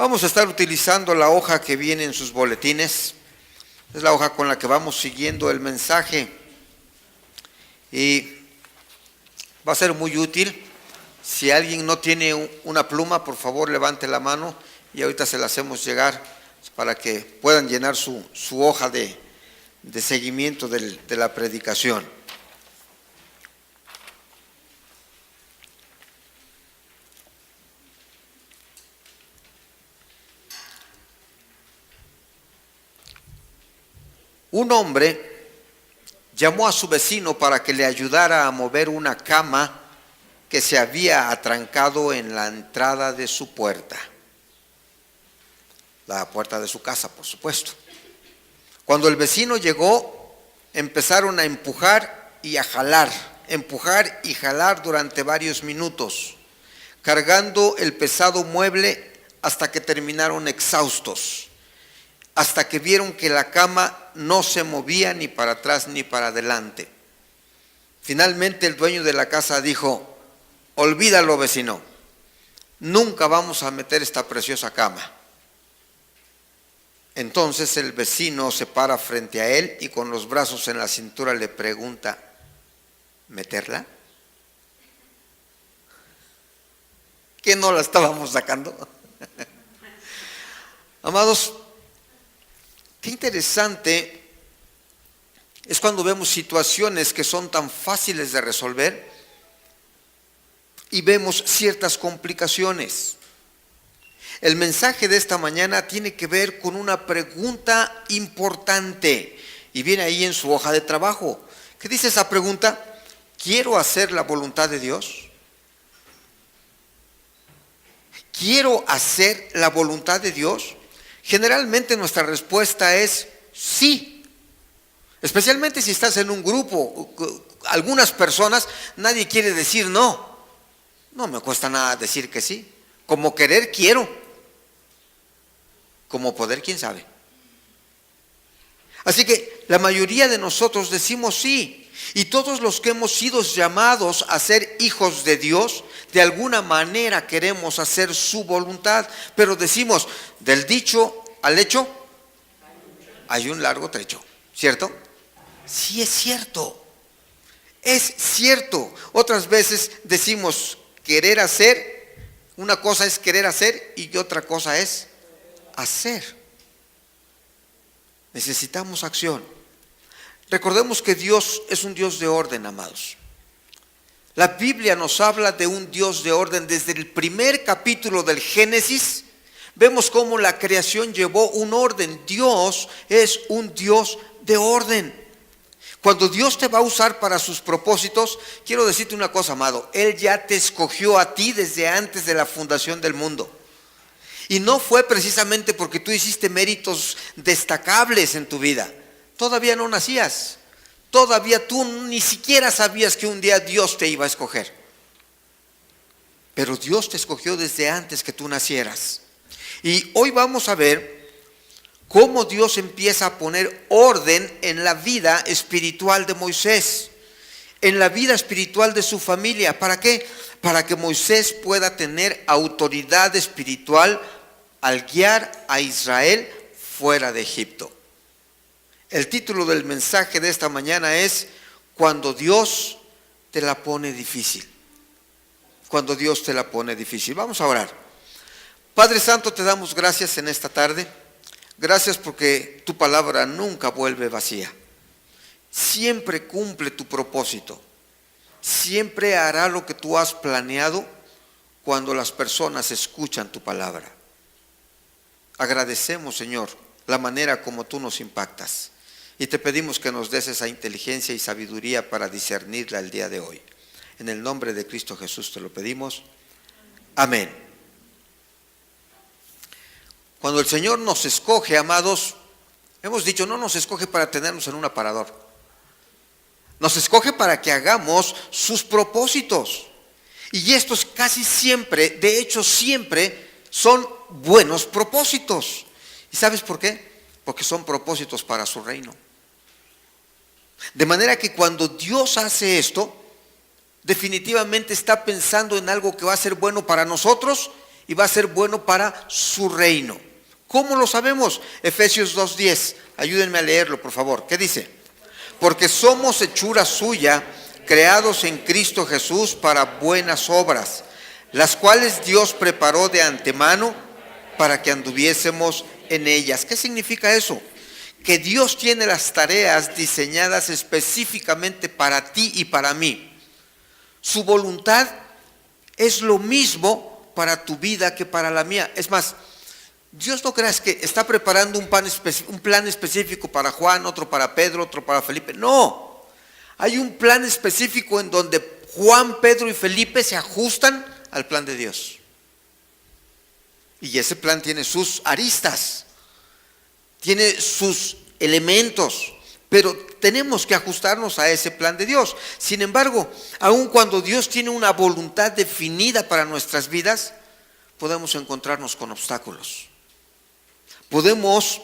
Vamos a estar utilizando la hoja que viene en sus boletines. Es la hoja con la que vamos siguiendo el mensaje. Y va a ser muy útil. Si alguien no tiene una pluma, por favor levante la mano y ahorita se la hacemos llegar para que puedan llenar su hoja de seguimiento de la predicación. Un hombre llamó a su vecino para que le ayudara a mover una cama que se había atrancado en la entrada de su puerta. La puerta de su casa, por supuesto. Cuando el vecino llegó, empezaron a empujar y jalar durante varios minutos, cargando el pesado mueble hasta que terminaron exhaustos, hasta que vieron que la cama no se movía ni para atrás ni para adelante. Finalmente el dueño de la casa dijo: olvídalo, vecino, nunca vamos a meter esta preciosa cama. Entonces el vecino se para frente a él y con los brazos en la cintura le pregunta: ¿meterla? ¿Que no la estábamos sacando? Amados, qué interesante es cuando vemos situaciones que son tan fáciles de resolver y vemos ciertas complicaciones. El mensaje de esta mañana tiene que ver con una pregunta importante y viene ahí en su hoja de trabajo. ¿Qué dice esa pregunta? ¿Quiero hacer la voluntad de Dios? ¿Quiero hacer la voluntad de Dios? Generalmente nuestra respuesta es sí. Especialmente si estás en un grupo, algunas personas, nadie quiere decir no. No me cuesta nada decir que sí. Como querer, quiero. Como poder, quién sabe. Así que la mayoría de nosotros decimos sí. Y todos los que hemos sido llamados a ser hijos de Dios, de alguna manera queremos hacer su voluntad. Pero decimos, del dicho al hecho, hay un largo trecho. ¿Cierto? Sí, es cierto. Es cierto. Otras veces decimos querer hacer. Una cosa es querer hacer y otra cosa es hacer. Necesitamos acción. Recordemos que Dios es un Dios de orden, amados. La Biblia nos habla de un Dios de orden. Desde el primer capítulo del Génesis vemos cómo la creación llevó un orden. Dios es un Dios de orden. Cuando Dios te va a usar para sus propósitos, quiero decirte una cosa, amado. Él ya te escogió a ti desde antes de la fundación del mundo. Y no fue precisamente porque tú hiciste méritos destacables en tu vida. Todavía no nacías. Todavía tú ni siquiera sabías que un día Dios te iba a escoger. Pero Dios te escogió desde antes que tú nacieras. Y hoy vamos a ver cómo Dios empieza a poner orden en la vida espiritual de Moisés, en la vida espiritual de su familia. ¿Para qué? Para que Moisés pueda tener autoridad espiritual al guiar a Israel fuera de Egipto. El título del mensaje de esta mañana es: cuando Dios te la pone difícil. Cuando Dios te la pone difícil. Vamos a orar. Padre Santo, te damos gracias en esta tarde. Gracias porque tu palabra nunca vuelve vacía. Siempre cumple tu propósito. Siempre hará lo que tú has planeado cuando las personas escuchan tu palabra. Agradecemos, Señor, la manera como tú nos impactas. Y te pedimos que nos des esa inteligencia y sabiduría para discernirla el día de hoy. En el nombre de Cristo Jesús te lo pedimos. Amén. Cuando el Señor nos escoge, amados, hemos dicho, no nos escoge para tenernos en un aparador. Nos escoge para que hagamos sus propósitos. Y estos casi siempre, de hecho siempre, son buenos propósitos. ¿Y sabes por qué? Porque son propósitos para su reino. De manera que cuando Dios hace esto, definitivamente está pensando en algo que va a ser bueno para nosotros y va a ser bueno para su reino. ¿Cómo lo sabemos? Efesios 2:10, ayúdenme a leerlo por favor. ¿Qué dice? Porque somos hechura suya, creados en Cristo Jesús para buenas obras, las cuales Dios preparó de antemano para que anduviésemos en ellas. ¿Qué significa eso? Que Dios tiene las tareas diseñadas específicamente para ti y para mí. Su voluntad es lo mismo para tu vida que para la mía. Es más, Dios no creas que está preparando un plan específico para Juan, otro para Pedro, otro para Felipe. No, hay un plan específico en donde Juan, Pedro y Felipe se ajustan al plan de Dios. Y ese plan tiene sus aristas, tiene sus elementos, pero tenemos que ajustarnos a ese plan de Dios. Sin embargo, aun cuando Dios tiene una voluntad definida para nuestras vidas, podemos encontrarnos con obstáculos. Podemos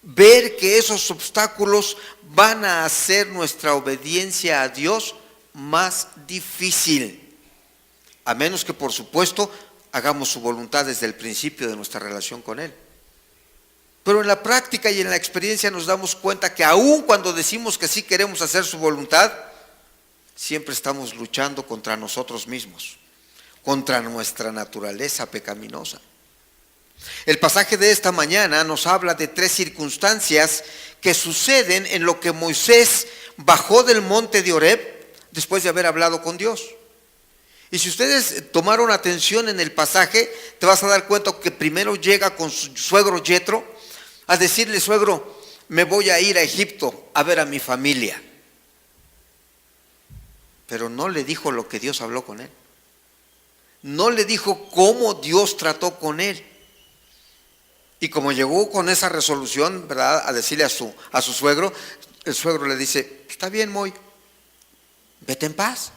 ver que esos obstáculos van a hacer nuestra obediencia a Dios más difícil, a menos que, por supuesto, hagamos su voluntad desde el principio de nuestra relación con Él. Pero en la práctica y en la experiencia nos damos cuenta que aun cuando decimos que sí queremos hacer su voluntad, siempre estamos luchando contra nosotros mismos, contra nuestra naturaleza pecaminosa. El pasaje de esta mañana nos habla de 3 circunstancias que suceden en lo que Moisés bajó del monte de Horeb después de haber hablado con Dios. Y si ustedes tomaron atención en el pasaje, te vas a dar cuenta que primero llega con su suegro Yetro a decirle: suegro, me voy a ir a Egipto a ver a mi familia. Pero no le dijo lo que Dios habló con él. No le dijo cómo Dios trató con él. Y como llegó con esa resolución, ¿verdad?, a decirle a su suegro, el suegro le dice: está bien, Moy, vete en paz.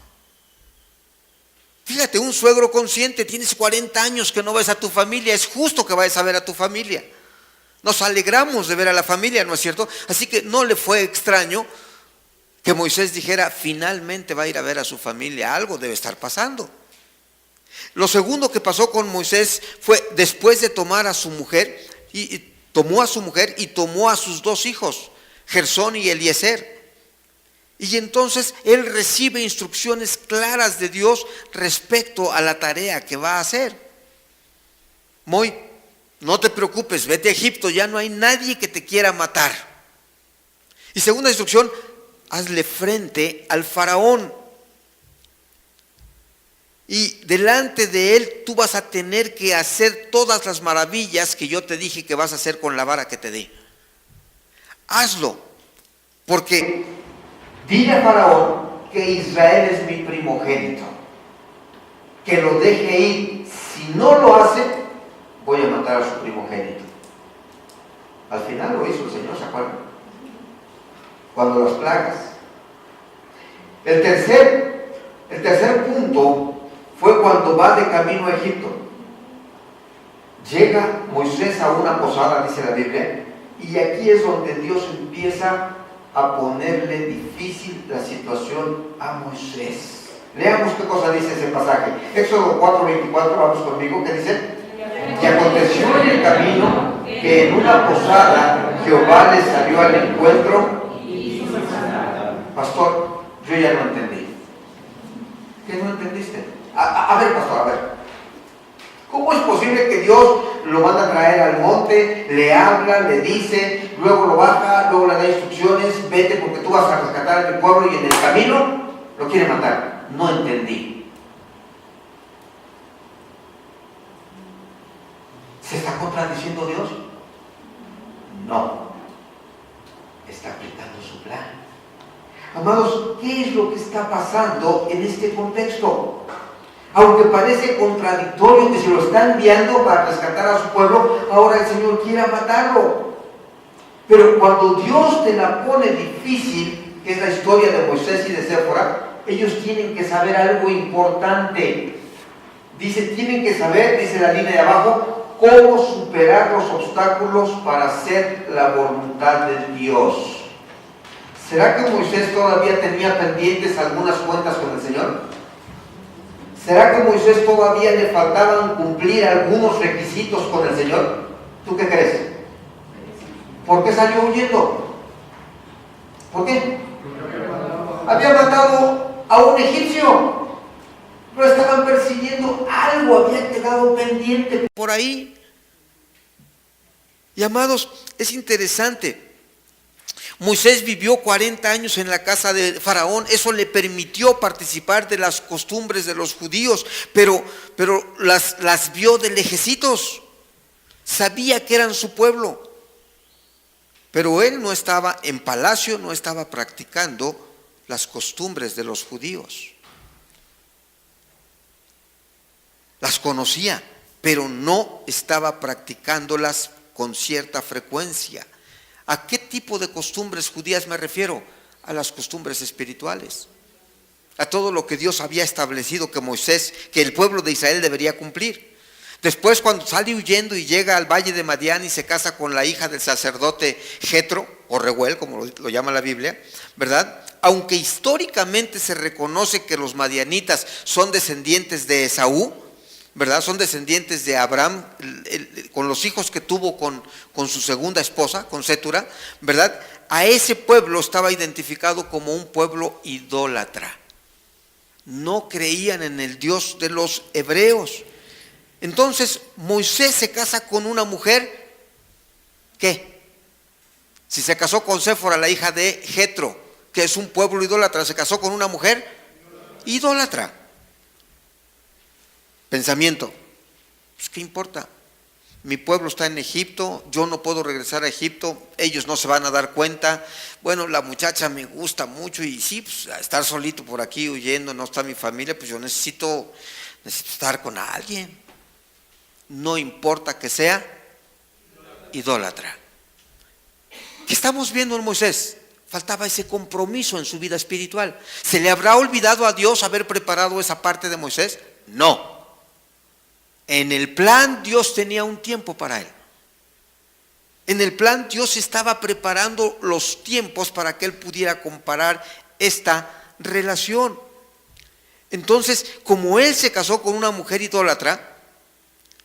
Fíjate, un suegro consciente, tienes 40 años que no ves a tu familia, es justo que vayas a ver a tu familia. Nos alegramos de ver a la familia, ¿no es cierto? Así que no le fue extraño que Moisés dijera: finalmente va a ir a ver a su familia, algo debe estar pasando. Lo segundo que pasó con Moisés fue, después de tomar a su mujer, tomó a su mujer y tomó a sus 2 hijos, Gersón y Eliezer. Y entonces él recibe instrucciones claras de Dios respecto a la tarea que va a hacer. Moy, no te preocupes, vete a Egipto, ya no hay nadie que te quiera matar. Y segunda instrucción: hazle frente al faraón. Y delante de él tú vas a tener que hacer todas las maravillas que yo te dije que vas a hacer con la vara que te dé. Hazlo, porque dile a Faraón que Israel es mi primogénito, que lo deje ir. Si no lo hace, voy a matar a su primogénito. Al final lo hizo el Señor, ¿se acuerdan? Cuando las plagas. El tercer punto fue cuando va de camino a Egipto. Llega Moisés a una posada, dice la Biblia, y aquí es donde Dios empieza a ponerle difícil la situación a Moisés. Leamos qué cosa dice ese pasaje. Éxodo 4:24, vamos conmigo, ¿qué dice? Y aconteció en el camino que en una posada Jehová le salió al encuentro. Pastor, yo ya no entendí. ¿Qué no entendiste? A ver, pastor, a ver. ¿Cómo es posible que Dios lo manda a traer al monte, le habla, le dice, luego lo baja, luego le da instrucciones, vete porque tú vas a rescatar a mi pueblo, y en el camino lo quiere matar? No entendí. ¿Se está contradiciendo Dios? No. Está aplicando su plan. Amados, ¿qué es lo que está pasando en este contexto? Aunque parece contradictorio que se lo está enviando para rescatar a su pueblo, ahora el Señor quiere matarlo. Pero cuando Dios te la pone difícil, que es la historia de Moisés y de Séfora, ellos tienen que saber algo importante. Tienen que saber, dice la línea de abajo, cómo superar los obstáculos para hacer la voluntad de Dios. ¿Será que Moisés todavía tenía pendientes algunas cuentas con el Señor? ¿Será que a Moisés todavía le faltaban cumplir algunos requisitos con el Señor? ¿Tú qué crees? ¿Por qué salió huyendo? ¿Por qué? Había matado a un egipcio. Lo estaban persiguiendo. Algo había quedado pendiente por ahí. Y amados, es interesante. Moisés vivió 40 años en la casa de Faraón. Eso le permitió participar de las costumbres de los judíos, pero las vio de lejecitos. Sabía que eran su pueblo, pero él no estaba en palacio, no estaba practicando las costumbres de los judíos. Las conocía, pero no estaba practicándolas con cierta frecuencia. ¿A qué tipo de costumbres judías me refiero? A las costumbres espirituales, a todo lo que Dios había establecido que el pueblo de Israel debería cumplir. Después, cuando sale huyendo y llega al valle de Madián y se casa con la hija del sacerdote Jetro, o Reuel, como lo llama la Biblia, ¿verdad? Aunque históricamente se reconoce que los madianitas son descendientes de Esaú, ¿verdad? Son descendientes de Abraham, con los hijos que tuvo con su segunda esposa, con Sétura, ¿verdad? A ese pueblo estaba identificado como un pueblo idólatra. No creían en el Dios de los hebreos. Entonces Moisés se casa con una mujer, ¿qué? Si se casó con Séfora, la hija de Jetro, que es un pueblo idólatra, se casó con una mujer idólatra. Pensamiento, pues ¿qué importa? Mi pueblo está en Egipto, yo no puedo regresar a Egipto, ellos no se van a dar cuenta. Bueno, la muchacha me gusta mucho y sí, pues estar solito por aquí huyendo, no está mi familia, pues yo necesito estar con alguien. No importa que sea idólatra. ¿Qué estamos viendo en Moisés? Faltaba ese compromiso en su vida espiritual. ¿Se le habrá olvidado a Dios haber preparado esa parte de Moisés? No. En el plan Dios tenía un tiempo para él. En el plan Dios estaba preparando los tiempos para que él pudiera comparar esta relación. Entonces, como él se casó con una mujer idólatra,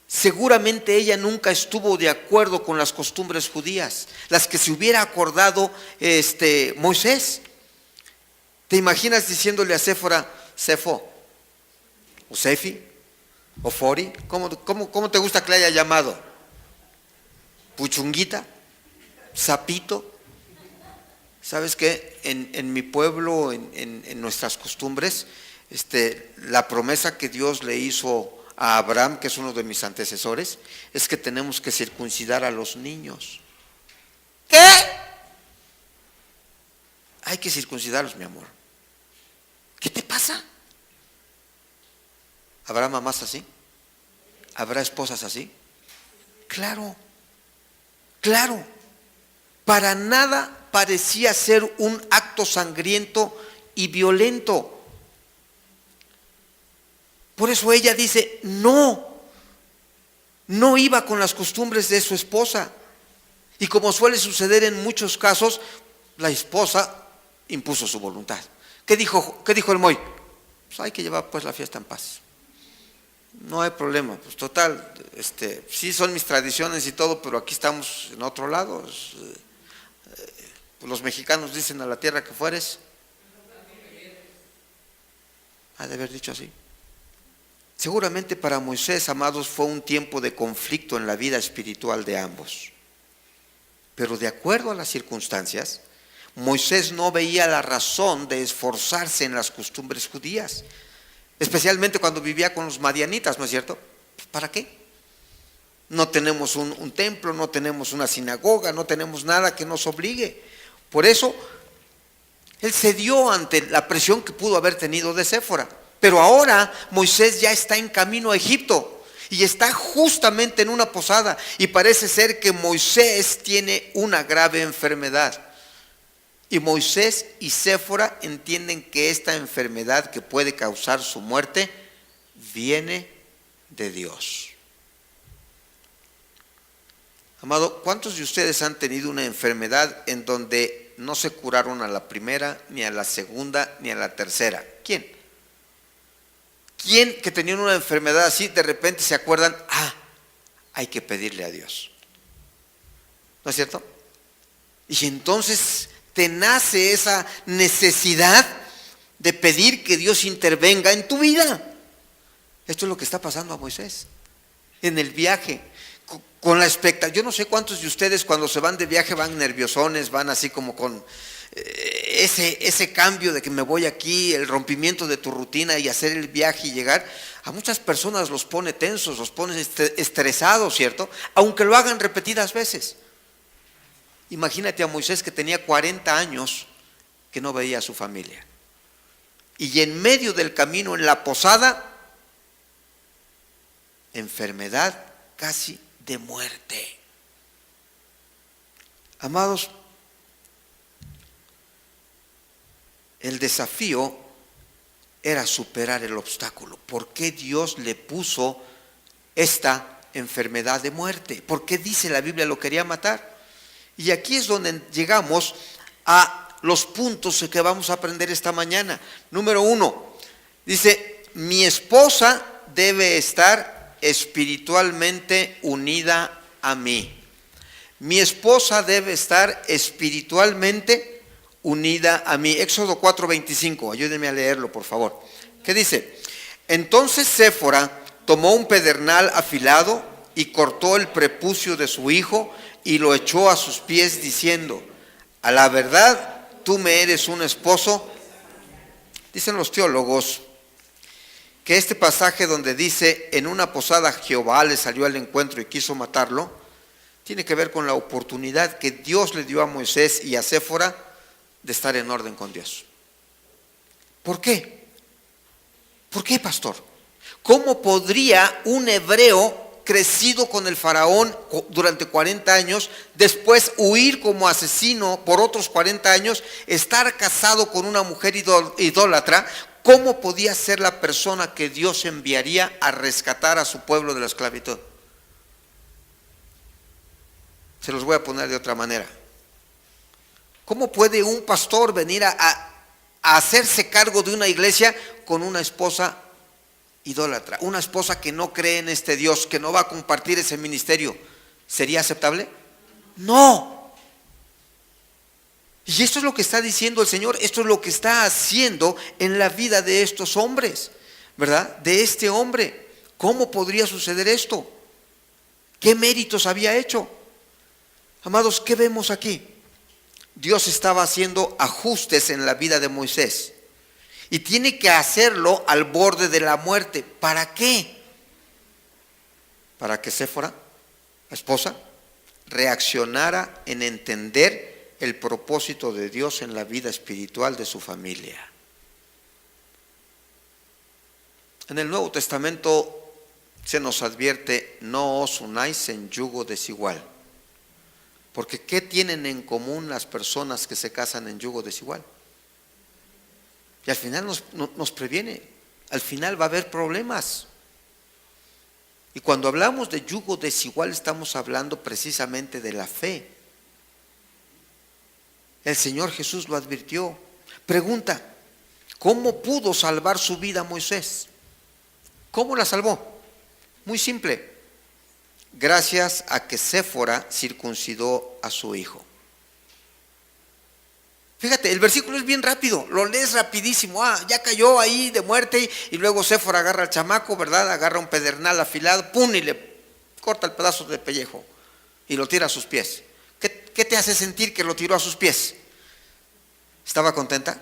seguramente ella nunca estuvo de acuerdo con las costumbres judías, las que se hubiera acordado Moisés. ¿Te imaginas diciéndole a Séfora, Sefo, o Sefi, o Fori? ¿Cómo te gusta que le haya llamado? ¿Puchunguita? ¿Sapito? ¿Sabes qué? En mi pueblo, en nuestras costumbres, la promesa que Dios le hizo a Abraham, que es uno de mis antecesores, es que tenemos que circuncidar a los niños. ¿Qué? Hay que circuncidarlos, mi amor. ¿Qué te pasa? ¿Habrá mamás así? ¿Habrá esposas así? Claro, claro. Para nada parecía ser un acto sangriento y violento. Por eso ella dice, no iba con las costumbres de su esposa. Y como suele suceder en muchos casos, la esposa impuso su voluntad. ¿Qué dijo el Moy? Pues hay que llevar pues la fiesta en paz. No hay problema, pues total, sí son mis tradiciones y todo, pero aquí estamos en otro lado. Los mexicanos dicen a la tierra que fueres. Ha de haber dicho así. Seguramente para Moisés, amados, fue un tiempo de conflicto en la vida espiritual de ambos. Pero de acuerdo a las circunstancias, Moisés no veía la razón de esforzarse en las costumbres judías, especialmente cuando vivía con los madianitas, ¿no es cierto? ¿Para qué? No tenemos un templo, no tenemos una sinagoga, no tenemos nada que nos obligue. Por eso, él cedió ante la presión que pudo haber tenido de Séfora. Pero ahora Moisés ya está en camino a Egipto y está justamente en una posada y parece ser que Moisés tiene una grave enfermedad. Y Moisés y Séfora entienden que esta enfermedad que puede causar su muerte viene de Dios. Amado, ¿cuántos de ustedes han tenido una enfermedad en donde no se curaron a la primera, ni a la segunda, ni a la tercera? ¿Quién? ¿Quién que tenía una enfermedad así de repente se acuerdan? Hay que pedirle a Dios. ¿No es cierto? Y entonces te nace esa necesidad de pedir que Dios intervenga en tu vida. Esto es lo que está pasando a Moisés en el viaje, con la expectativa. Yo no sé cuántos de ustedes cuando se van de viaje van nerviosones, van así como con ese cambio de que me voy aquí, el rompimiento de tu rutina y hacer el viaje y llegar. A muchas personas los pone tensos, los pone estresados, ¿cierto? Aunque lo hagan repetidas veces. Imagínate a Moisés que tenía 40 años que no veía a su familia. Y en medio del camino, en la posada, enfermedad casi de muerte. Amados, el desafío era superar el obstáculo. ¿Por qué Dios le puso esta enfermedad de muerte? ¿Por qué dice la Biblia lo quería matar? Y aquí es donde llegamos a los puntos que vamos a aprender esta mañana. Número 1, dice, mi esposa debe estar espiritualmente unida a mí. Mi esposa debe estar espiritualmente unida a mí. Éxodo 4:25, ayúdenme a leerlo, por favor. ¿Qué dice? Entonces Séfora tomó un pedernal afilado y cortó el prepucio de su hijo y lo echó a sus pies diciendo, a la verdad, tú me eres un esposo. Dicen los teólogos que este pasaje donde dice, en una posada Jehová le salió al encuentro y quiso matarlo, tiene que ver con la oportunidad que Dios le dio a Moisés y a Séfora de estar en orden con Dios. ¿Por qué? ¿Por qué, pastor? ¿Cómo podría un hebreo crecido con el faraón durante 40 años, después huir como asesino por otros 40 años, estar casado con una mujer idólatra? ¿Cómo podía ser la persona que Dios enviaría a rescatar a su pueblo de la esclavitud? Se los voy a poner de otra manera. ¿Cómo puede un pastor venir a hacerse cargo de una iglesia con una esposa idólatra? Una esposa que no cree en este Dios, que no va a compartir ese ministerio. ¿Sería aceptable? No. Y esto es lo que está diciendo el Señor, esto es lo que está haciendo en la vida de estos hombres, ¿verdad? De este hombre. ¿Cómo podría suceder esto? ¿Qué méritos había hecho? Amados, ¿qué vemos aquí? Dios estaba haciendo ajustes en la vida de Moisés y tiene que hacerlo al borde de la muerte. ¿Para qué? Para que Séfora, la esposa, reaccionara en entender el propósito de Dios en la vida espiritual de su familia. En el Nuevo Testamento se nos advierte, no os unáis en yugo desigual. Porque ¿qué tienen en común las personas que se casan en yugo desigual? Y al final nos previene, al final va a haber problemas. Y cuando hablamos de yugo desigual estamos hablando precisamente de la fe. El Señor Jesús lo advirtió. Pregunta, ¿cómo pudo salvar su vida Moisés? ¿Cómo la salvó? Muy simple. Gracias a que Séfora circuncidó a su hijo. Fíjate, el versículo es bien rápido, lo lees rapidísimo. Ya cayó ahí de muerte y luego Séfora agarra al chamaco, ¿verdad? Agarra un pedernal afilado, ¡pum! Y le corta el pedazo de pellejo y lo tira a sus pies. ¿Qué te hace sentir que lo tiró a sus pies? ¿Estaba contenta?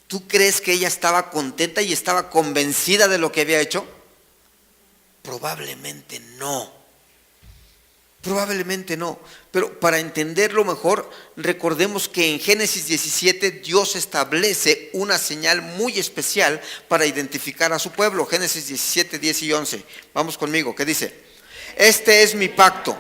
¿Tú crees que ella estaba contenta y estaba convencida de lo que había hecho? Probablemente no. Probablemente no. Pero para entenderlo mejor, recordemos que en Génesis 17 Dios establece una señal muy especial para identificar a su pueblo. Génesis 17, 10 y 11. Vamos conmigo, ¿qué dice? Este es mi pacto,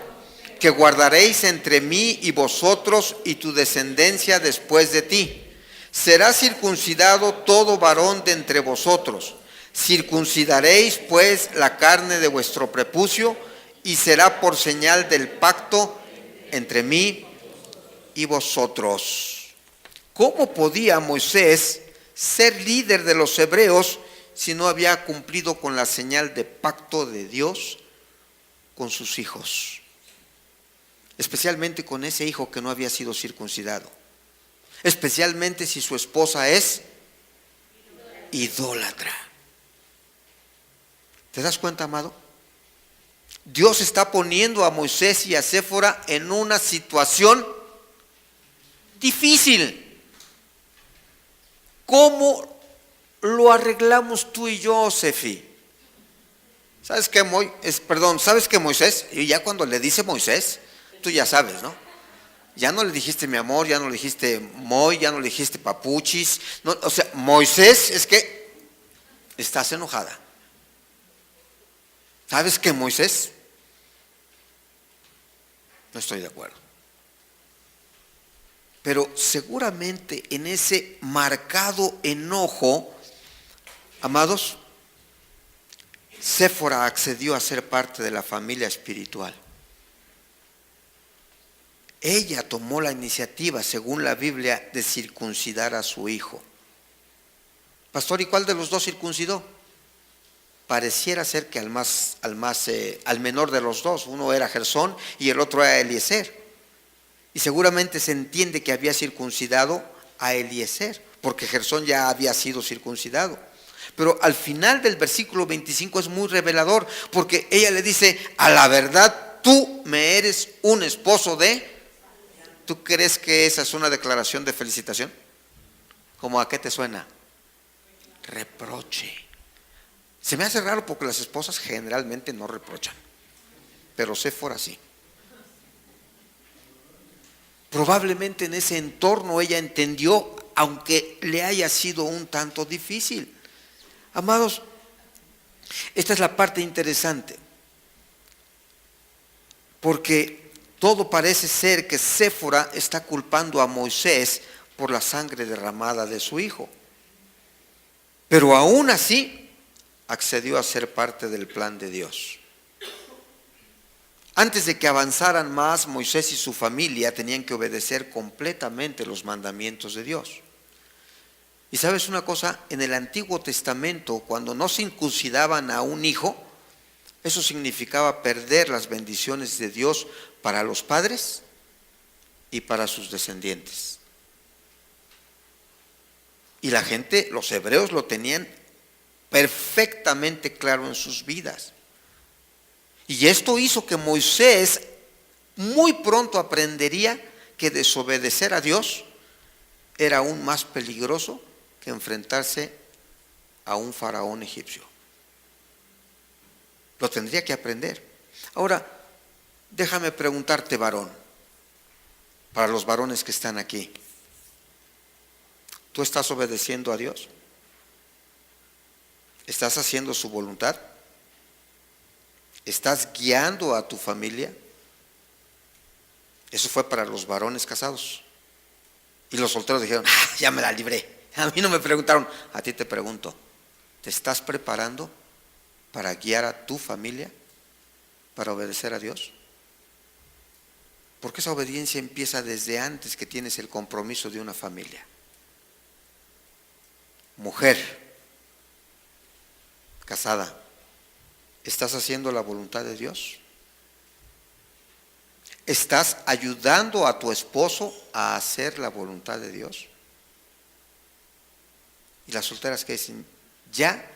que guardaréis entre mí y vosotros y tu descendencia después de ti. Será circuncidado todo varón de entre vosotros. Circuncidaréis pues la carne de vuestro prepucio y será por señal del pacto entre mí y vosotros. ¿Cómo podía Moisés ser líder de los hebreos si no había cumplido con la señal de pacto de Dios con sus hijos? Especialmente con ese hijo que no había sido circuncidado. Especialmente si su esposa es idólatra. ¿Te das cuenta, amado? Dios está poniendo a Moisés y a Séfora en una situación difícil. ¿Cómo lo arreglamos tú y yo, Sefi? ¿Sabes qué, Moisés? Y ya cuando le dice Moisés, tú ya sabes, ¿no? Ya no le dijiste mi amor, ya no le dijiste Moy, ya no le dijiste papuchis. No, o sea, Moisés, es que estás enojada. ¿Sabes qué, Moisés? No estoy de acuerdo. Pero seguramente en ese marcado enojo, amados, Séfora accedió a ser parte de la familia espiritual. Ella tomó la iniciativa, según la Biblia, de circuncidar a su hijo. Pastor, ¿y cuál de los dos circuncidó? Pareciera ser que al menor de los dos. Uno era Gersón y el otro era Eliezer. Y seguramente se entiende que había circuncidado a Eliezer, porque Gersón ya había sido circuncidado. Pero al final del versículo 25 es muy revelador, porque ella le dice: a la verdad, tú me eres un esposo de... ¿Tú crees que esa es una declaración de felicitación? ¿Cómo a qué te suena? Reproche. Se me hace raro porque las esposas generalmente no reprochan, pero Séfora sí. Probablemente en ese entorno ella entendió, aunque le haya sido un tanto difícil. Amados, esta es la parte interesante, porque todo parece ser que Séfora está culpando a Moisés por la sangre derramada de su hijo. Pero aún así accedió a ser parte del plan de Dios. Antes de que avanzaran más, Moisés y su familia tenían que obedecer completamente los mandamientos de Dios. Y sabes una cosa, en el Antiguo Testamento, cuando no circuncidaban a un hijo, eso significaba perder las bendiciones de Dios para los padres y para sus descendientes. Y la gente, los hebreos, lo tenían perfectamente claro en sus vidas. Y esto hizo que Moisés muy pronto aprendería que desobedecer a Dios era aún más peligroso que enfrentarse a un faraón egipcio. Lo tendría que aprender. Ahora, déjame preguntarte, varón, para los varones que están aquí, ¿tú estás obedeciendo a Dios? ¿Estás haciendo su voluntad? ¿Estás guiando a tu familia? Eso fue para los varones casados. Y los solteros dijeron: ya me la libré. A mí no me preguntaron, a ti te pregunto, ¿te estás preparando para guiar a tu familia, para obedecer a Dios? Porque esa obediencia empieza desde antes que tienes el compromiso de una familia. Mujer casada, ¿estás haciendo la voluntad de Dios? ¿Estás ayudando a tu esposo a hacer la voluntad de Dios? Y las solteras que dicen: ya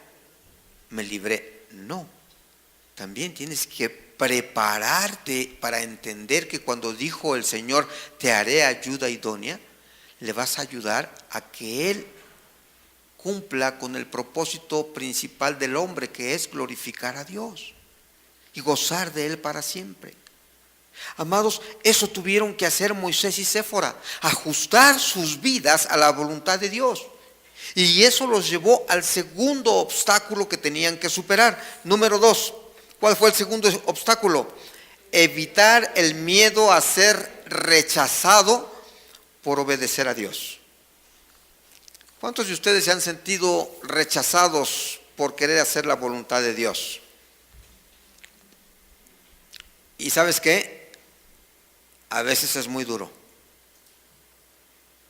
me libré. No, también tienes que prepararte para entender que cuando dijo el Señor: te haré ayuda idónea, le vas a ayudar a que Él cumpla con el propósito principal del hombre, que es glorificar a Dios y gozar de Él para siempre. Amados, eso tuvieron que hacer Moisés y Séfora, ajustar sus vidas a la voluntad de Dios. Y eso los llevó al segundo obstáculo que tenían que superar. Número 2, ¿cuál fue el segundo obstáculo? Evitar el miedo a ser rechazado por obedecer a Dios. ¿Cuántos de ustedes se han sentido rechazados por querer hacer la voluntad de Dios? ¿Y sabes qué? A veces es muy duro.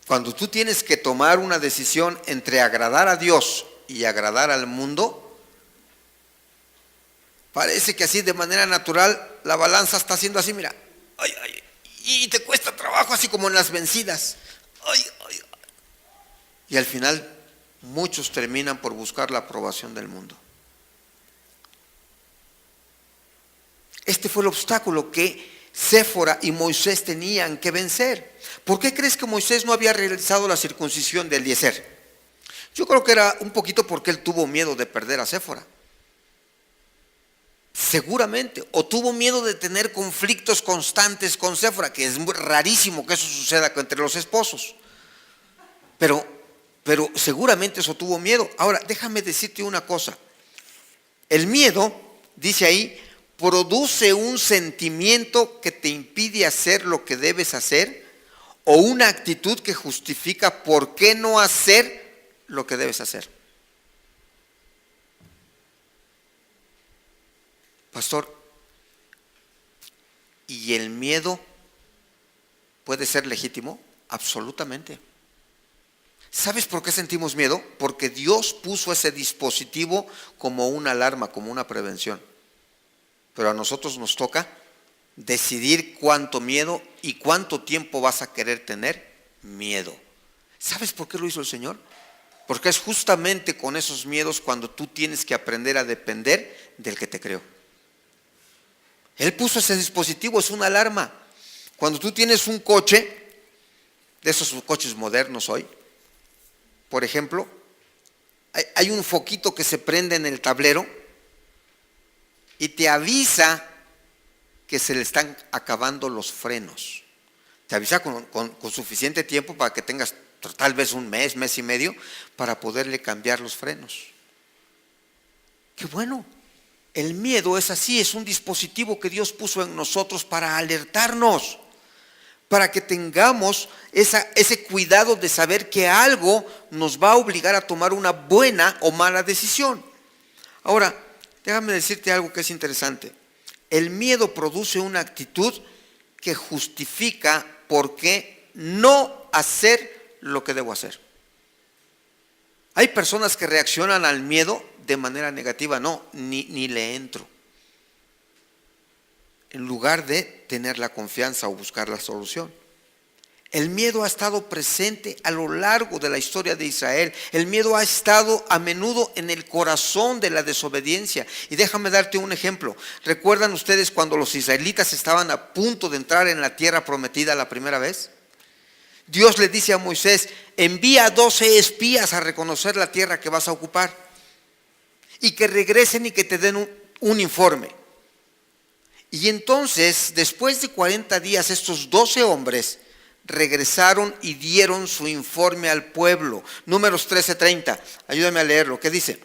Cuando tú tienes que tomar una decisión entre agradar a Dios y agradar al mundo, parece que así de manera natural la balanza está haciendo así, mira, ay, ay, y te cuesta trabajo, así como en las vencidas. Ay, ay, ay. Y al final muchos terminan por buscar la aprobación del mundo. Este fue el obstáculo que Séfora y Moisés tenían que vencer. ¿Por qué crees que Moisés no había realizado la circuncisión de Eliezer? Yo creo que era un poquito porque él tuvo miedo de perder a Séfora. Seguramente. O tuvo miedo de tener conflictos constantes con Séfora, que es muy rarísimo que eso suceda entre los esposos. Pero seguramente eso tuvo miedo. Ahora, déjame decirte una cosa. El miedo, dice ahí, produce un sentimiento que te impide hacer lo que debes hacer o una actitud que justifica por qué no hacer lo que debes hacer. Pastor, ¿y el miedo puede ser legítimo? Absolutamente. ¿Sabes por qué sentimos miedo? Porque Dios puso ese dispositivo como una alarma, como una prevención. Pero a nosotros nos toca decidir cuánto miedo y cuánto tiempo vas a querer tener miedo. ¿Sabes por qué lo hizo el Señor? Porque es justamente con esos miedos cuando tú tienes que aprender a depender del que te creó. Él puso ese dispositivo, es una alarma. Cuando tú tienes un coche, de esos coches modernos hoy, por ejemplo, hay un foquito que se prende en el tablero y te avisa que se le están acabando los frenos. Te avisa con suficiente tiempo para que tengas tal vez un mes, mes y medio, para poderle cambiar los frenos. ¡Qué bueno! El miedo es así, es un dispositivo que Dios puso en nosotros para alertarnos, para que tengamos ese cuidado de saber que algo nos va a obligar a tomar una buena o mala decisión. Ahora, déjame decirte algo que es interesante. El miedo produce una actitud que justifica por qué no hacer lo que debo hacer. Hay personas que reaccionan al miedo de manera negativa, no, ni le entro. En lugar de tener la confianza o buscar la solución. El miedo ha estado presente a lo largo de la historia de Israel. El miedo ha estado a menudo en el corazón de la desobediencia. Y déjame darte un ejemplo. ¿Recuerdan ustedes cuando los israelitas estaban a punto de entrar en la tierra prometida la primera vez? Dios le dice a Moisés, envía 12 espías a reconocer la tierra que vas a ocupar. Y que regresen y que te den un informe. Y entonces, después de 40 días, estos 12 hombres regresaron y dieron su informe al pueblo. Números 13:30, ayúdame a leerlo, ¿qué dice?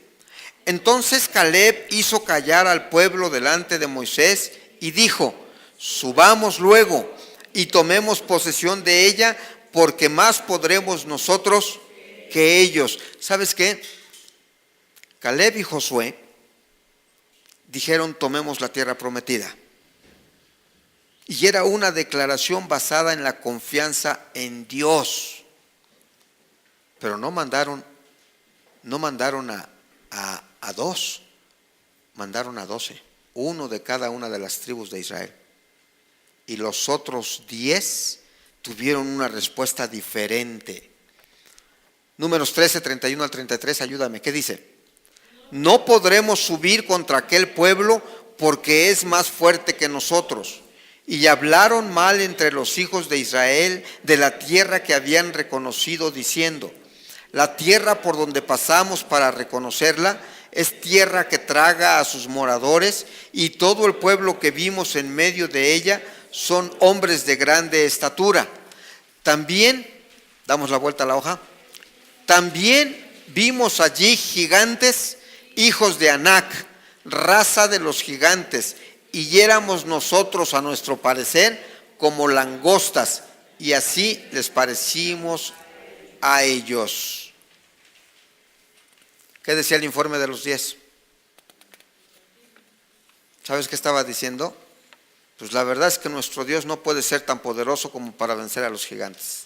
Entonces Caleb hizo callar al pueblo delante de Moisés y dijo, subamos luego y tomemos posesión de ella, porque más podremos nosotros que ellos. ¿Sabes qué? Caleb y Josué dijeron, tomemos la tierra prometida. Y era una declaración basada en la confianza en Dios. Pero no mandaron a 2, mandaron a 12, uno de cada una de las tribus de Israel. Y los otros 10 tuvieron una respuesta diferente. Números 13:31 al 33, ayúdame, ¿qué dice? No podremos subir contra aquel pueblo porque es más fuerte que nosotros. Y hablaron mal entre los hijos de Israel de la tierra que habían reconocido, diciendo, la tierra por donde pasamos para reconocerla es tierra que traga a sus moradores, y todo el pueblo que vimos en medio de ella son hombres de grande estatura. También, damos la vuelta a la hoja, también vimos allí gigantes, hijos de Anac, raza de los gigantes, y éramos nosotros a nuestro parecer como langostas, y así les parecimos a ellos. ¿Qué decía el informe de los 10? ¿Sabes qué estaba diciendo? Pues la verdad es que nuestro Dios no puede ser tan poderoso como para vencer a los gigantes.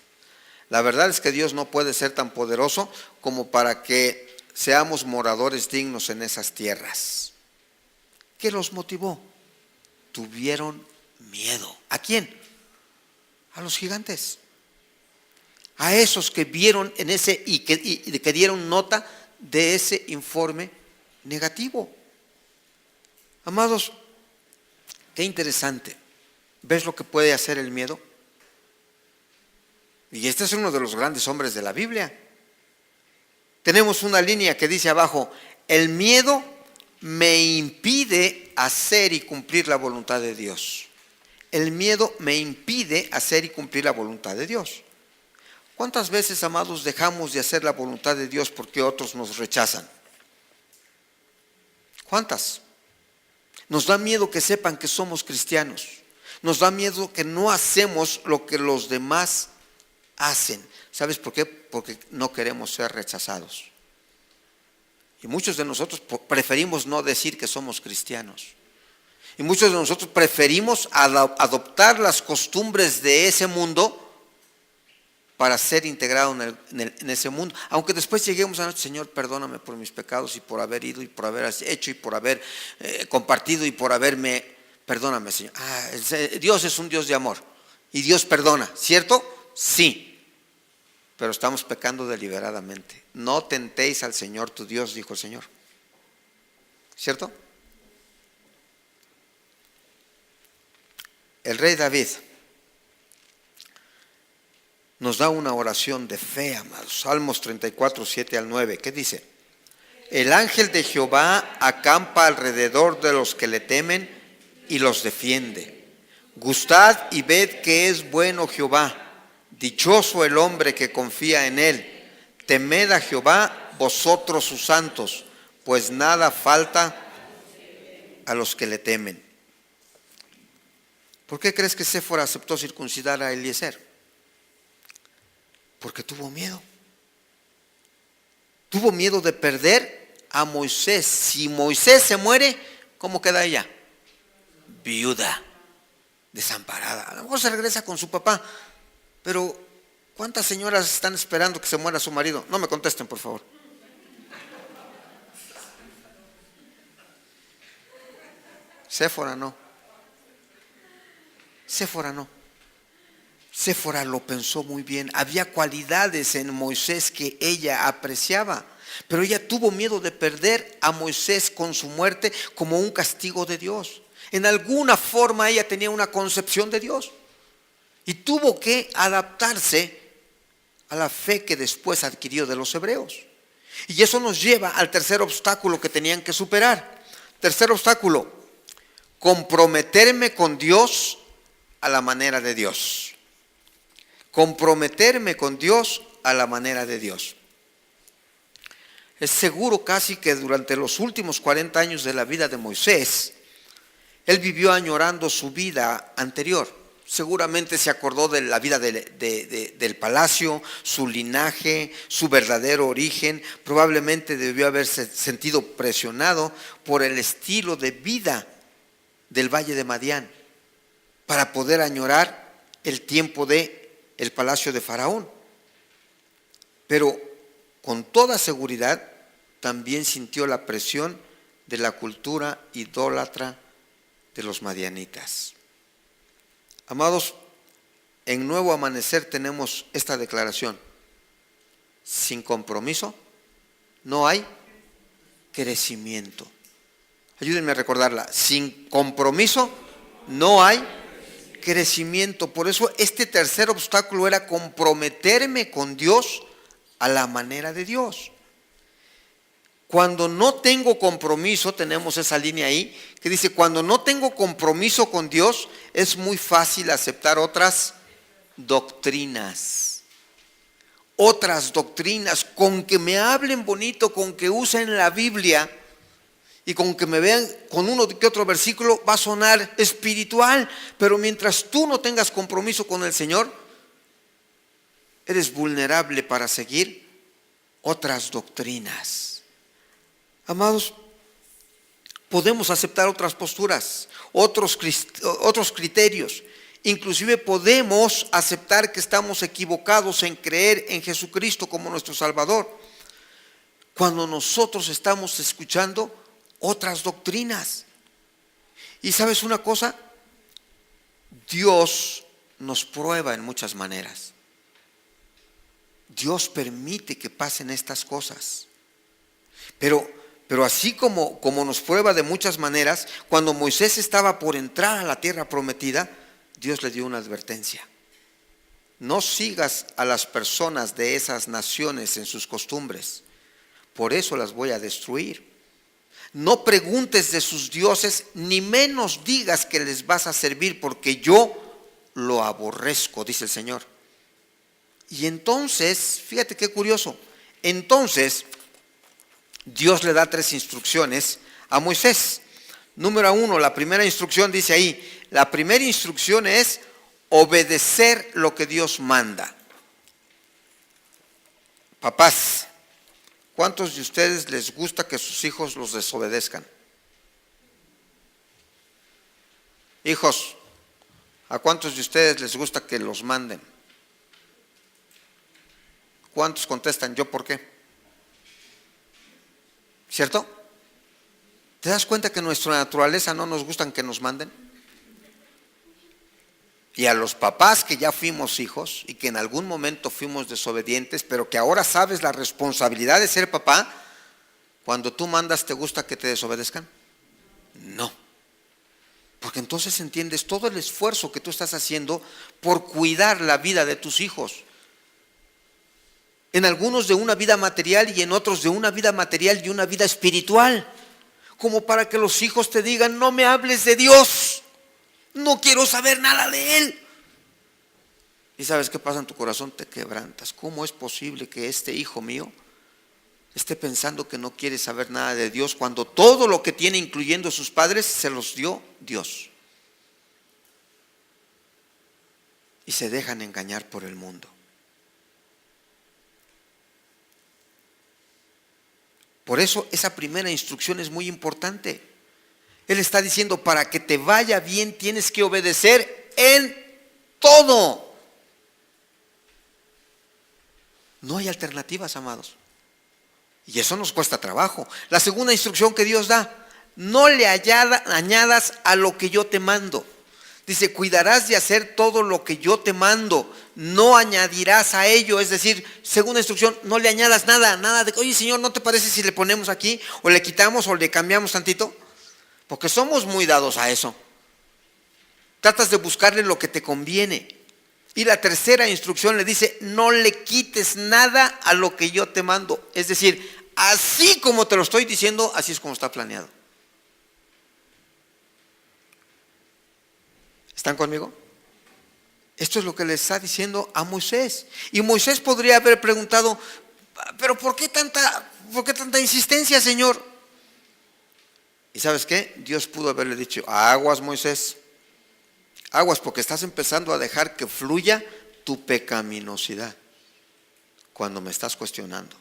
La verdad es que Dios no puede ser tan poderoso como para que seamos moradores dignos en esas tierras. ¿Qué los motivó? Tuvieron miedo. ¿A quién? A los gigantes. A esos que vieron en ese y que dieron nota de ese informe negativo. Amados, qué interesante. ¿Ves lo que puede hacer el miedo? Y este es uno de los grandes hombres de la Biblia. Tenemos una línea que dice abajo: el miedo me impide hacer y cumplir la voluntad de Dios. El miedo me impide hacer y cumplir la voluntad de Dios. ¿Cuántas veces, amados, dejamos de hacer la voluntad de Dios porque otros nos rechazan? ¿Cuántas? Nos da miedo que sepan que somos cristianos. Nos da miedo que no hacemos lo que los demás hacen. ¿Sabes por qué? Porque no queremos ser rechazados. Y muchos de nosotros preferimos no decir que somos cristianos. Y muchos de nosotros preferimos adoptar las costumbres de ese mundo para ser integrado en ese mundo. Aunque después lleguemos a nuestro Señor, perdóname por mis pecados y por haber ido y por haber hecho y por haber compartido y por haberme... Perdóname, Señor. Dios es un Dios de amor y Dios perdona, ¿cierto? Sí. Pero estamos pecando deliberadamente. No tentéis al Señor tu Dios, dijo el Señor. ¿Cierto? El rey David nos da una oración de fe, amados. Salmos 34, 7 al 9. ¿Qué dice? El ángel de Jehová acampa alrededor de los que le temen y los defiende. Gustad y ved que es bueno Jehová. Dichoso el hombre que confía en él. Temed a Jehová vosotros sus santos, pues nada falta a los que le temen. ¿Por qué crees que Séfora aceptó circuncidar a Eliezer? Porque tuvo miedo. Tuvo miedo de perder a Moisés. Si Moisés se muere, ¿cómo queda ella? Viuda, desamparada. A lo mejor se regresa con su papá, pero ¿cuántas señoras están esperando que se muera su marido? No me contesten, por favor. Séfora no. Séfora no. Séfora lo pensó muy bien. Había cualidades en Moisés que ella apreciaba, pero ella tuvo miedo de perder a Moisés con su muerte como un castigo de Dios. En alguna forma ella tenía una concepción de Dios y tuvo que adaptarse a la fe que después adquirió de los hebreos. Y eso nos lleva al tercer obstáculo que tenían que superar. Tercer obstáculo: comprometerme con Dios a la manera de Dios. Comprometerme con Dios a la manera de Dios. Es seguro casi que durante los últimos 40 años de la vida de Moisés, él vivió añorando su vida anterior. Seguramente se acordó de la vida del palacio, su linaje, su verdadero origen. Probablemente debió haberse sentido presionado por el estilo de vida del valle de Madián para poder añorar el tiempo del palacio de Faraón. Pero con toda seguridad también sintió la presión de la cultura idólatra de los madianitas. Amados, en Nuevo Amanecer tenemos esta declaración: sin compromiso no hay crecimiento. Ayúdenme a recordarla: sin compromiso no hay crecimiento. Por eso este tercer obstáculo era comprometerme con Dios a la manera de Dios. Cuando no tengo compromiso, tenemos esa línea ahí que dice: cuando no tengo compromiso con Dios, es muy fácil aceptar otras doctrinas. Otras doctrinas, con que me hablen bonito, con que usen la Biblia y con que me vean con uno que otro versículo, va a sonar espiritual. Pero mientras tú no tengas compromiso con el Señor, eres vulnerable para seguir otras doctrinas. Amados, podemos aceptar otras posturas, otros criterios. Inclusive podemos aceptar que estamos equivocados en creer en Jesucristo como nuestro Salvador. cuando nosotros estamos escuchando otras doctrinas. Y ¿sabes una cosa? Dios nos prueba en muchas maneras. Dios permite que pasen estas cosas. Pero así como nos prueba de muchas maneras, cuando Moisés estaba por entrar a la tierra prometida, Dios le dio una advertencia. No sigas a las personas de esas naciones en sus costumbres, por eso las voy a destruir. No preguntes de sus dioses, ni menos digas que les vas a servir, porque yo lo aborrezco, dice el Señor. Y entonces, fíjate qué curioso, entonces Dios le da 3 instrucciones a Moisés. Número 1, la primera instrucción dice ahí, la primera instrucción es obedecer lo que Dios manda. Papás, ¿cuántos de ustedes les gusta que sus hijos los desobedezcan? Hijos, ¿a cuántos de ustedes les gusta que los manden? ¿Cuántos contestan yo por qué? ¿Cierto? ¿Te das cuenta que en nuestra naturaleza no nos gustan que nos manden? Y a los papás que ya fuimos hijos y que en algún momento fuimos desobedientes, pero que ahora sabes la responsabilidad de ser papá, cuando tú mandas, ¿te gusta que te desobedezcan? No. Porque entonces entiendes todo el esfuerzo que tú estás haciendo por cuidar la vida de tus hijos. En algunos de una vida material y en otros de una vida material y una vida espiritual. Como para que los hijos te digan, no me hables de Dios, no quiero saber nada de Él. ¿Y sabes qué pasa en tu corazón? Te quebrantas. ¿Cómo es posible que este hijo mío esté pensando que no quiere saber nada de Dios cuando todo lo que tiene, incluyendo sus padres, se los dio Dios? Y se dejan engañar por el mundo. Por eso esa primera instrucción es muy importante. Él está diciendo, para que te vaya bien tienes que obedecer en todo. No hay alternativas, amados. Y eso nos cuesta trabajo. La segunda instrucción que Dios da, no le añadas a lo que yo te mando. Dice, cuidarás de hacer todo lo que yo te mando, no añadirás a ello. Es decir, segunda instrucción, no le añadas nada de, oye Señor, ¿no te parece si le ponemos aquí, o le quitamos, o le cambiamos tantito? Porque somos muy dados a eso. Tratas de buscarle lo que te conviene. Y la tercera instrucción le dice, no le quites nada a lo que yo te mando. Es decir, así como te lo estoy diciendo, así es como está planeado. ¿Están conmigo? Esto es lo que le está diciendo a Moisés. Y Moisés podría haber preguntado, pero ¿por qué tanta insistencia, Señor? ¿Y sabes qué? Dios pudo haberle dicho, aguas, Moisés, aguas, porque estás empezando a dejar que fluya tu pecaminosidad cuando me estás cuestionando.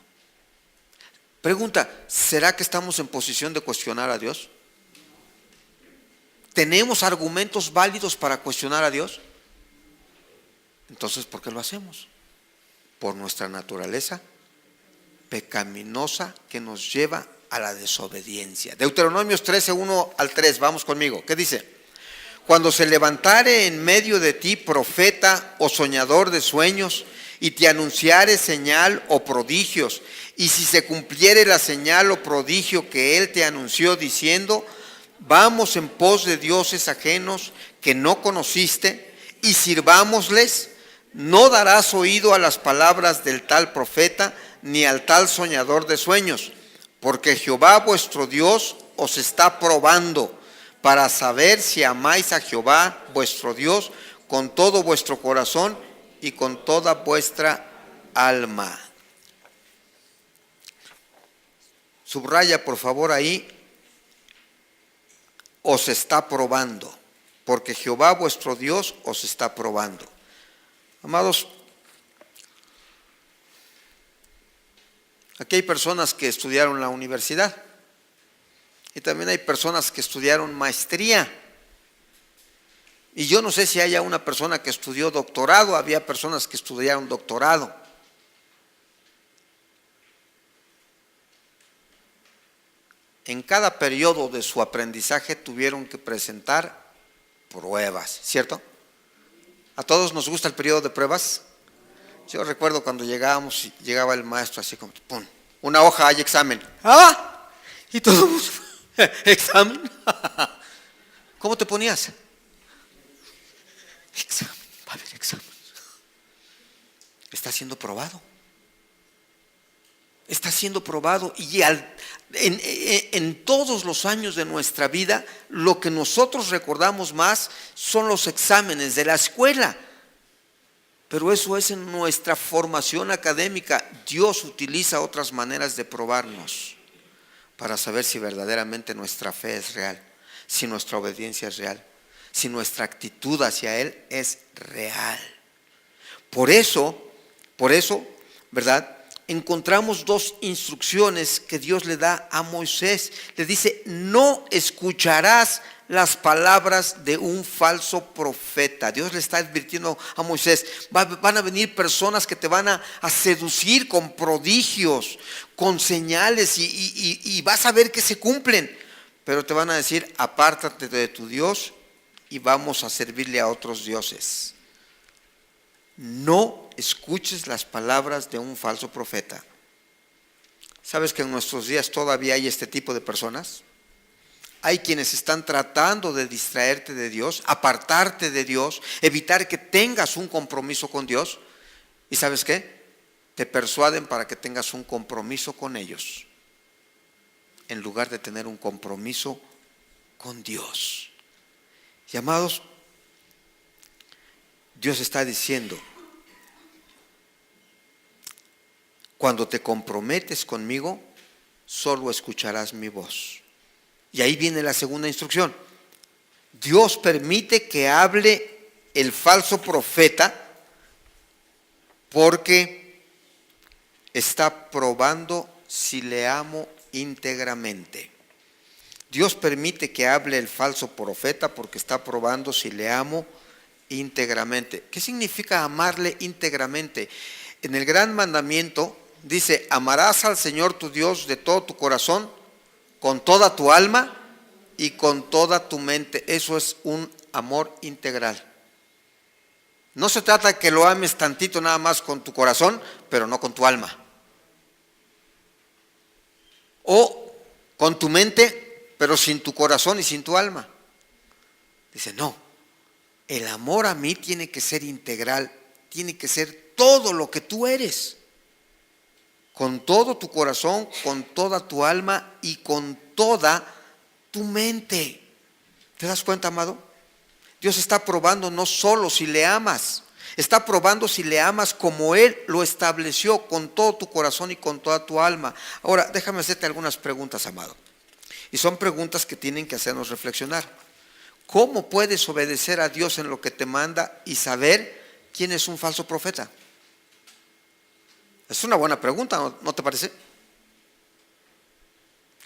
Pregunta, ¿será que estamos en posición de cuestionar a Dios? ¿Tenemos argumentos válidos para cuestionar a Dios? Entonces, ¿por qué lo hacemos? Por nuestra naturaleza pecaminosa que nos lleva a la desobediencia. Deuteronomios 13, 1 al 3, vamos conmigo. ¿Qué dice? Cuando se levantare en medio de ti profeta o soñador de sueños, y te anunciare señal o prodigios, y si se cumpliere la señal o prodigio que él te anunció diciendo, vamos en pos de dioses ajenos que no conociste y sirvámosles, no darás oído a las palabras del tal profeta ni al tal soñador de sueños, porque Jehová vuestro Dios os está probando para saber si amáis a Jehová vuestro Dios con todo vuestro corazón y con toda vuestra alma. Subraya por favor ahí, os está probando, porque Jehová vuestro Dios os está probando. Amados, aquí hay personas que estudiaron la universidad y también hay personas que estudiaron maestría. Y yo no sé si haya una persona que estudió doctorado, había personas que estudiaron doctorado. en cada periodo de su aprendizaje tuvieron que presentar pruebas, ¿cierto? ¿A todos nos gusta el periodo de pruebas? Yo recuerdo cuando llegábamos, llegaba el maestro así como, ¡pum! Una hoja, hay examen. ¡Ah! Y todos, ¿examen? ¿Cómo te ponías? Examen, va a haber examen. Está siendo probado. Está siendo probado y en todos los años de nuestra vida, lo que nosotros recordamos más son los exámenes de la escuela. Pero eso es en nuestra formación académica. Dios utiliza otras maneras de probarnos para saber si verdaderamente nuestra fe es real, si nuestra obediencia es real, si nuestra actitud hacia Él es real. Por eso, ¿verdad? Encontramos dos instrucciones que Dios le da a Moisés. Le dice, no escucharás las palabras de un falso profeta. Dios le está advirtiendo a Moisés, van a venir personas que te van a seducir con prodigios, con señales y vas a ver que se cumplen. Pero te van a decir, apártate de tu Dios y vamos a servirle a otros dioses. No escuches las palabras de un falso profeta. ¿Sabes que en nuestros días todavía hay este tipo de personas? Hay quienes están tratando de distraerte de Dios, apartarte de Dios, evitar que tengas un compromiso con Dios. ¿Y sabes qué? Te persuaden para que tengas un compromiso con ellos, en lugar de tener un compromiso con Dios. Y amados, Dios está diciendo, cuando te comprometes conmigo, solo escucharás mi voz. Y ahí viene la segunda instrucción. Dios permite que hable el falso profeta porque está probando si le amo íntegramente. Dios permite que hable el falso profeta porque está probando si le amo íntegramente. ¿Qué significa amarle íntegramente? En el gran mandamiento dice, amarás al Señor tu Dios de todo tu corazón, con toda tu alma y con toda tu mente. Eso es un amor integral. No se trata de que lo ames tantito nada más con tu corazón, pero no con tu alma. O con tu mente, pero sin tu corazón y sin tu alma. Dice, no, el amor a mí tiene que ser integral, tiene que ser todo lo que tú eres. Con todo tu corazón, con toda tu alma y con toda tu mente. ¿Te das cuenta, amado? Dios está probando no solo si le amas, está probando si le amas como Él lo estableció, con todo tu corazón y con toda tu alma. Ahora, déjame hacerte algunas preguntas, amado. Y son preguntas que tienen que hacernos reflexionar. ¿Cómo puedes obedecer a Dios en lo que te manda y saber quién es un falso profeta? Es una buena pregunta, ¿no te parece?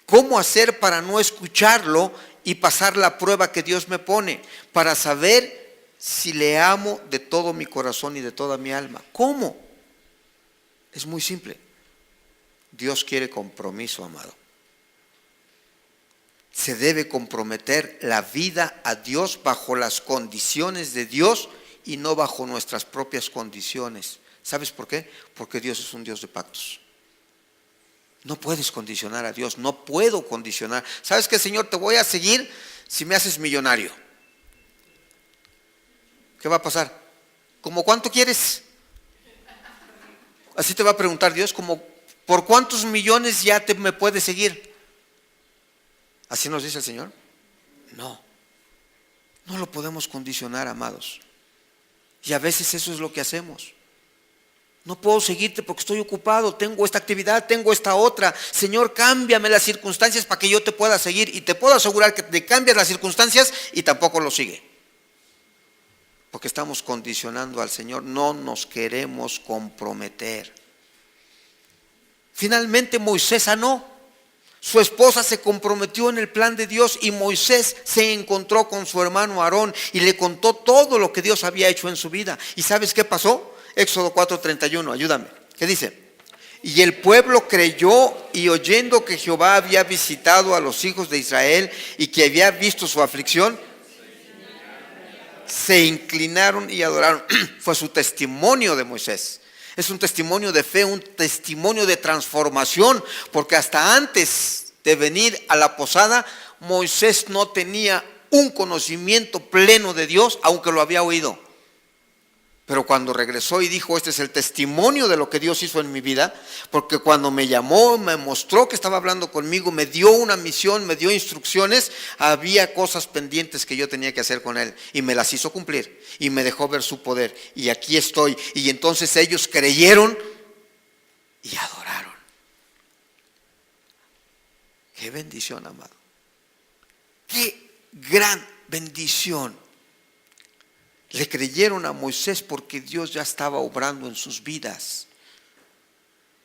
¿Cómo hacer para no escucharlo y pasar la prueba que Dios me pone? Para saber si le amo de todo mi corazón y de toda mi alma. ¿Cómo? Es muy simple. Dios quiere compromiso, amado. Se debe comprometer la vida a Dios bajo las condiciones de Dios y no bajo nuestras propias condiciones. ¿Sabes por qué? Porque Dios es un Dios de pactos. No puedes condicionar a Dios, no puedo condicionar. ¿Sabes qué, Señor? Te voy a seguir si me haces millonario. ¿Qué va a pasar? ¿Cómo cuánto quieres? Así te va a preguntar Dios, como ¿por cuántos millones ya me puedes seguir? ¿Así nos dice el Señor? No, no lo podemos condicionar, amados. Y a veces eso es lo que hacemos. No puedo seguirte porque estoy ocupado, tengo esta actividad, tengo esta otra. Señor, cámbiame las circunstancias para que yo te pueda seguir. Y te puedo asegurar que te cambias las circunstancias y tampoco lo sigue. Porque estamos condicionando al Señor, no nos queremos comprometer. Finalmente Moisés sanó. Su esposa se comprometió en el plan de Dios y Moisés se encontró con su hermano Aarón y le contó todo lo que Dios había hecho en su vida. ¿Y sabes qué pasó? Éxodo 4:31, ayúdame. ¿Qué dice? Y el pueblo creyó, y oyendo que Jehová había visitado a los hijos de Israel y que había visto su aflicción, se inclinaron y adoraron. Fue su testimonio de Moisés. Es un testimonio de fe, un testimonio de transformación, porque hasta antes de venir a la posada, Moisés no tenía un conocimiento pleno de Dios, aunque lo había oído. Pero cuando regresó y dijo: este es el testimonio de lo que Dios hizo en mi vida, porque cuando me llamó, me mostró que estaba hablando conmigo, me dio una misión, me dio instrucciones, había cosas pendientes que yo tenía que hacer con él, y me las hizo cumplir, y me dejó ver su poder, y aquí estoy. Y entonces ellos creyeron y adoraron. Qué bendición, amado. Qué gran bendición. Le creyeron a Moisés porque Dios ya estaba obrando en sus vidas.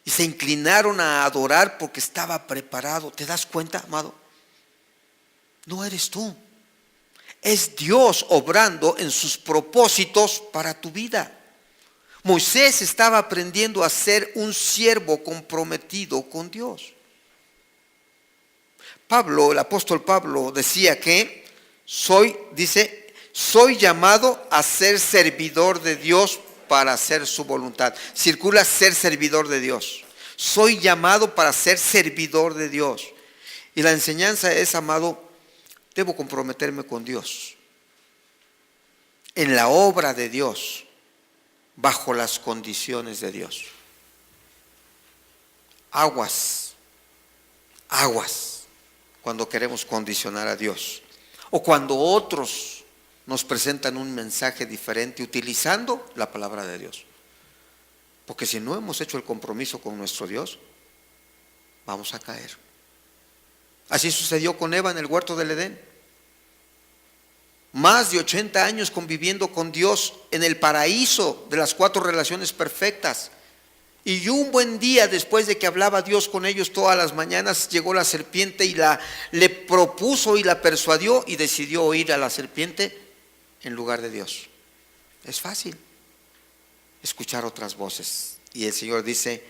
Y se inclinaron a adorar porque estaba preparado. ¿Te das cuenta, amado? No eres tú. Es Dios obrando en sus propósitos para tu vida. Moisés estaba aprendiendo a ser un siervo comprometido con Dios. Pablo, el apóstol Pablo, decía que soy llamado a ser servidor de Dios para hacer su voluntad. Circula ser servidor de Dios. Soy llamado para ser servidor de Dios. Y la enseñanza es, amado, debo comprometerme con Dios, en la obra de Dios, bajo las condiciones de Dios. Aguas cuando queremos condicionar a Dios, o cuando otros nos presentan un mensaje diferente utilizando la palabra de Dios. Porque si no hemos hecho el compromiso con nuestro Dios, vamos a caer. Así sucedió con Eva en el huerto del Edén. Más de 80 años conviviendo con Dios en el paraíso de las 4 relaciones perfectas. Y un buen día, después de que hablaba Dios con ellos todas las mañanas, llegó la serpiente y le propuso y la persuadió, y decidió oír a la serpiente en lugar de Dios. Es fácil escuchar otras voces. Y el Señor dice: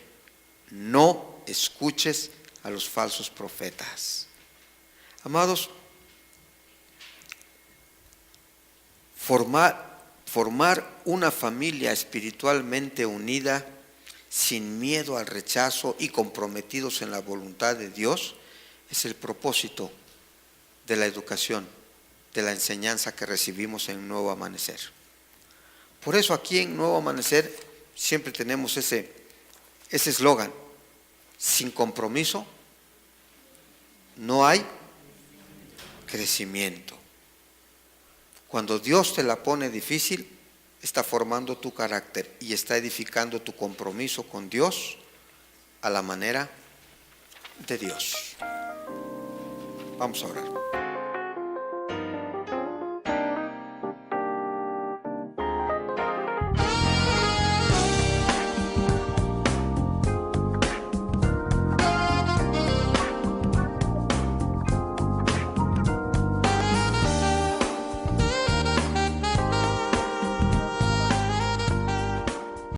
no escuches a los falsos profetas. Amados, formar una familia espiritualmente unida, sin miedo al rechazo y comprometidos en la voluntad de Dios, es el propósito de la educación, de la enseñanza que recibimos en Nuevo Amanecer. Por eso aquí en Nuevo Amanecer siempre tenemos ese eslogan: sin compromiso no hay crecimiento. Cuando Dios te la pone difícil, está formando tu carácter y está edificando tu compromiso con Dios a la manera de Dios. Vamos a orar.